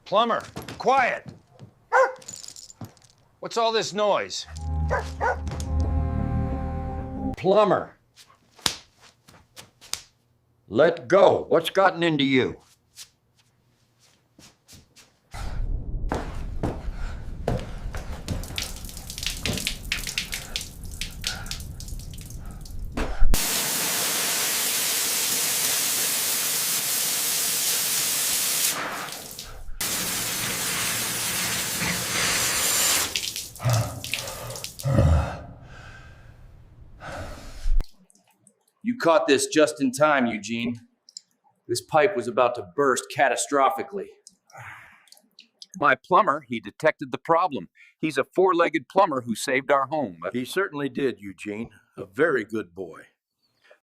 Plumber, quiet! What's all this noise? Plumber. Let go. What's gotten into you? You caught this just in time, Eugene. This pipe was about to burst catastrophically. My plumber, he detected the problem. He's a four-legged plumber who saved our home. He certainly did, Eugene. A very good boy.